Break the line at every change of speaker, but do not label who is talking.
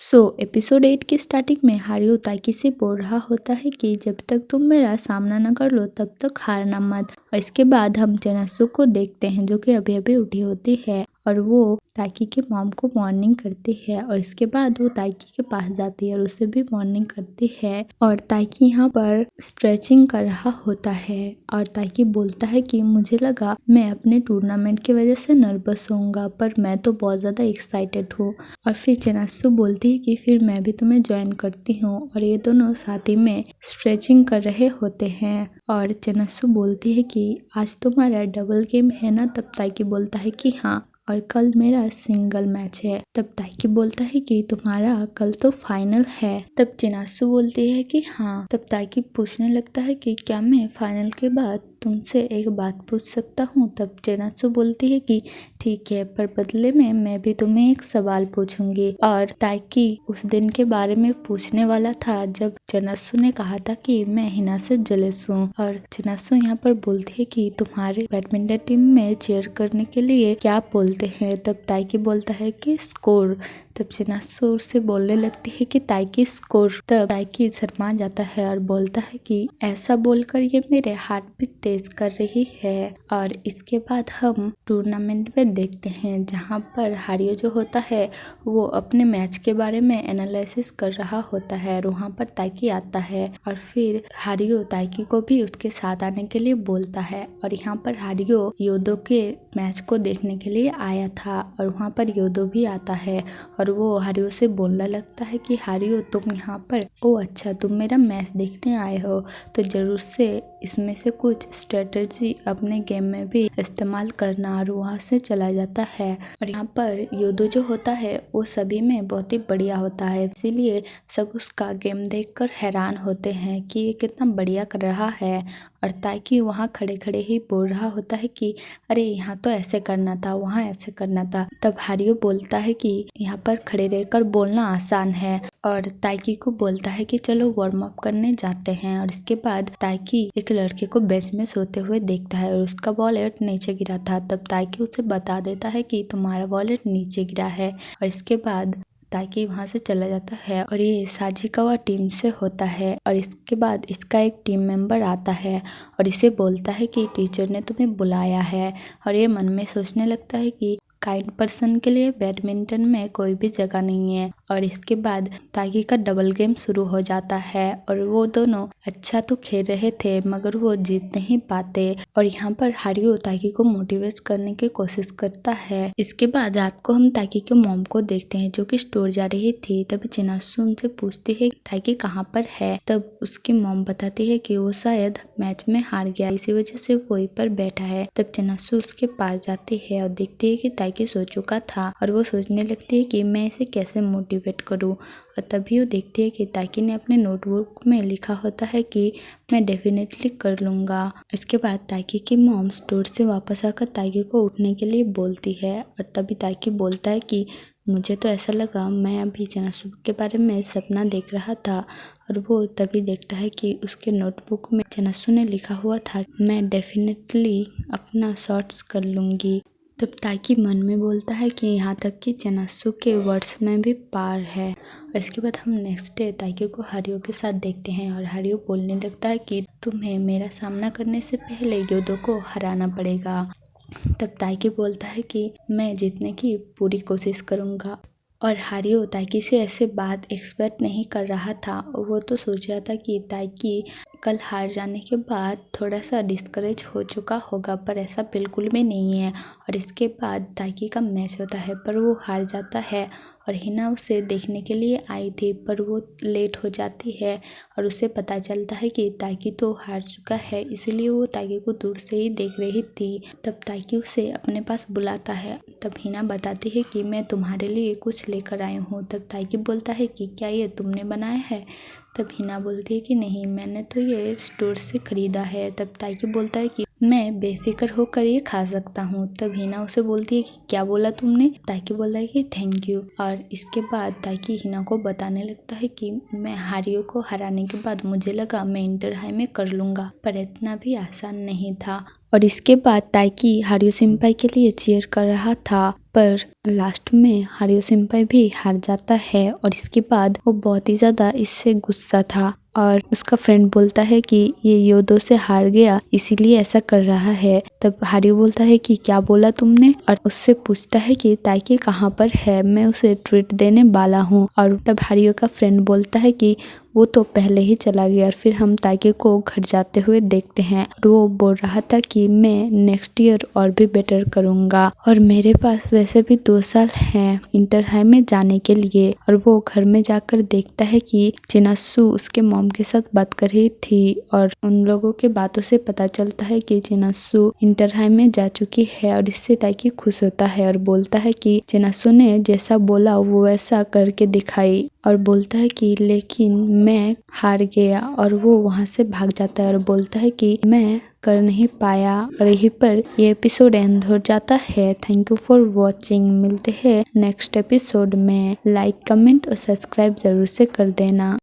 Episode 8 की starting में हारियो ताकी से बोल रहा होता है कि जब तक तुम मेरा सामना न कर लो तब तक हारना मत। और इसके बाद हम चनासु को देखते हैं जो कि अभी अभी उठी होती है और वो ताकी के मॉम को मॉर्निंग करती है और इसके बाद वो ताकी के पास जाती है और उसे भी मॉर्निंग करती है। और ताकी यहाँ पर स्ट्रेचिंग कर रहा होता है और ताकी बोलता है कि मुझे लगा मैं अपने टूर्नामेंट की वजह से नर्वस होऊंगा पर मैं तो बहुत ज़्यादा एक्साइटेड हूँ। और फिर चनासु बोलती है कि फिर मैं भी तुम्हें ज्वाइन करती हूँ और ये दोनों साथ ही में स्ट्रेचिंग कर रहे होते हैं। और चनासु बोलती है कि आज तुम्हारा डबल गेम है ना, तब ताकी बोलता है कि हाँ और कल मेरा सिंगल मैच है। तब ताकी बोलता है कि तुम्हारा कल तो फाइनल है। तब चिनासु बोलती है कि हाँ। तब ताकी पूछने लगता है कि क्या मैं फाइनल के बाद तुमसे एक बात पूछ सकता हूँ। तब चिनासु बोलती है कि ठीक है पर बदले में मैं भी तुम्हें एक सवाल पूछूंगी। और ताकी उस दिन के बारे में पूछने वाला था जब चिनासु ने कहा था कि मैं हिना से जेलस हूँ। और चिनासु यहाँ पर बोलती है कि तुम्हारे बैडमिंटन टीम में चीयर करने के लिए क्या बोलते हैं। तब ताकी बोलता है कि स्कोर। तब चिनासु उससे बोलने लगती है कि ताकी स्कोर। तब ताकी शर्मा जाता है और बोलता है कि ऐसा बोलकर ये मेरे हार्ट बीट तेज कर रही है। और इसके बाद हम टूर्नामेंट में देखते हैं जहाँ पर हारियो जो होता है वो अपने मैच के बारे में एनालिसिस कर रहा होता है और वहाँ पर ताकी आता है और फिर हारियो ताकी को भी उसके साथ आने के लिए बोलता है। और यहाँ पर हारियो योदो के मैच को देखने के लिए आया था और वहाँ पर योदो भी आता है और वो हारियो से बोलने लगता है कि हारियो तुम यहाँ पर, ओ अच्छा तुम मेरा मैच देखने आए हो तो जरूर से इसमें से कुछ स्ट्रेटजी अपने गेम में भी इस्तेमाल करना। और वहाँ से चला जाता है। और यहाँ पर योदो जो होता है वो सभी में बहुत ही बढ़िया होता है, इसीलिए सब उसका गेम देखकर हैरान होते हैं कि ये कितना बढ़िया कर रहा है। और ताकि वहाँ खड़े खड़े ही बोल रहा होता है कि अरे यहाँ तो ऐसे करना था, वहाँ ऐसे करना था। तब हारियो बोलता है कि यहाँ पर खड़े रहकर बोलना आसान है और ताकी को बोलता है कि चलो वार्म अप करने जाते हैं। और इसके बाद ताकी एक लड़के को बेंच में सोते हुए देखता है और उसका वॉलेट नीचे गिरा था। तब ताकी उसे बता देता है कि तुम्हारा वॉलेट नीचे गिरा है। और इसके बाद ताकि वहाँ से चला जाता है और ये साजिकावा टीम से होता है। और इसके बाद इसका एक टीम मेंबर आता है और इसे बोलता है कि टीचर ने तुम्हें बुलाया है। और ये मन में सोचने लगता है कि काइंड पर्सन के लिए बैडमिंटन में कोई भी जगह नहीं है। और इसके बाद ताकी का डबल गेम शुरू हो जाता है और वो दोनों अच्छा तो खेल रहे थे मगर वो जीत नहीं पाते। और यहाँ पर हारियो ताकी को मोटिवेट करने की कोशिश करता है। इसके बाद रात को हम ताकी के मॉम को देखते हैं जो कि स्टोर जा रही थी। तब चिनासु उनसे पूछती है ताकी कहाँ पर है। तब उसकी मॉम बताती है कि वो शायद मैच में हार गया, इसी वजह से वहीं पर बैठा है। तब चिनासु उसके पास जाती है और देखती है कि ताकी सो चुका था और वो सोचने लगती है कि मैं इसे कैसे मोटिवेट करूं। और तभी वो देखती है कि ताकी ने अपने नोटबुक में लिखा होता है कि मैं डेफिनेटली कर लूँगा। इसके बाद ताकी की मॉम स्टोर से वापस आकर ताकी को उठने के लिए बोलती है और तभी ताकी बोलता है कि मुझे तो ऐसा लगा मैं अभी चनासु के बारे में सपना देख रहा था। और वो तभी देखता है कि उसके नोटबुक में चनासु ने लिखा हुआ था मैं डेफिनेटली अपना शॉर्ट्स कर लूँगी। तब ताकी मन में बोलता है कि यहाँ तक कि चनासु के वर्ड्स में भी पार है। और इसके बाद हम नेक्स्ट डे ताकी को हारियो के साथ देखते हैं और हारियो बोलने लगता है कि तुम्हें मेरा सामना करने से पहले योदो को हराना पड़ेगा। तब ताकी बोलता है कि मैं जीतने की पूरी कोशिश करूँगा। और हारियो ताकी से ऐसे बात एक्सपेक्ट नहीं कर रहा था। वो तो सोच रहा था कि ताकी कल हार जाने के बाद थोड़ा सा डिस्करेज हो चुका होगा पर ऐसा बिल्कुल भी नहीं है। और इसके बाद ताकी का मैच होता है पर वो हार जाता है और हिना उसे देखने के लिए आई थी पर वो लेट हो जाती है और उसे पता चलता है कि ताकी तो हार चुका है, इसलिए वो ताकी को दूर से ही देख रही थी। तब ताकी उसे अपने पास बुलाता है। तब हिना बताती है कि मैं तुम्हारे लिए कुछ लेकर आई हूँ। तब ताकी बोलता है कि क्या ये तुमने बनाया है। तब हिना बोलती है कि नहीं, मैंने तो ये स्टोर से खरीदा है। तब ताकी बोलता है कि मैं बेफिक्र होकर ये खा सकता हूँ। तब हिना उसे बोलती है कि क्या बोला तुमने। ताकी बोलता है कि थैंक यू। और इसके बाद ताकी हिना को बताने लगता है कि मैं हारियो को हराने के बाद मुझे लगा मैं इंटर हाई में कर लूँगा पर इतना भी आसान नहीं था। और इसके बाद ताइकी हारियो सेंपाई के लिए चीयर कर रहा था, पर लास्ट में हारियो सेंपाई भी हार जाता है। और इसके बाद वो बहुत ही ज्यादा इससे गुस्सा था और उसका फ्रेंड बोलता है कि ये योदो से हार गया इसीलिए ऐसा कर रहा है। तब हारियो बोलता है कि क्या बोला तुमने, और उससे पूछता है कि ताइकी कहाँ पर है, मैं उसे ट्रीट देने वाला हूँ। और तब हारियो का फ्रेंड बोलता है कि वो तो पहले ही चला गया। और फिर हम ताइकी को घर जाते हुए देखते हैं और वो बोल रहा था कि मैं नेक्स्ट ईयर और भी बेटर करूँगा और मेरे पास वैसे भी 2 साल हैं इंटर हाई में जाने के लिए। और वो घर में जाकर देखता है कि चिनासु उसके मॉम के साथ बात कर रही थी और उन लोगों के बातों से पता चलता है कि चिनासु इंटर हाई में जा चुकी है। और इससे ताइकी खुश होता है और बोलता है कि चिनासु ने जैसा बोला वो वैसा करके दिखाई, और बोलता है कि लेकिन मैं हार गया। और वो वहाँ से भाग जाता है और बोलता है कि मैं कर नहीं पाया। और यहीं पर ये एपिसोड एंड हो जाता है। Thank you for watching. मिलते हैं नेक्स्ट एपिसोड में। लाइक कमेंट और सब्सक्राइब जरूर से कर देना।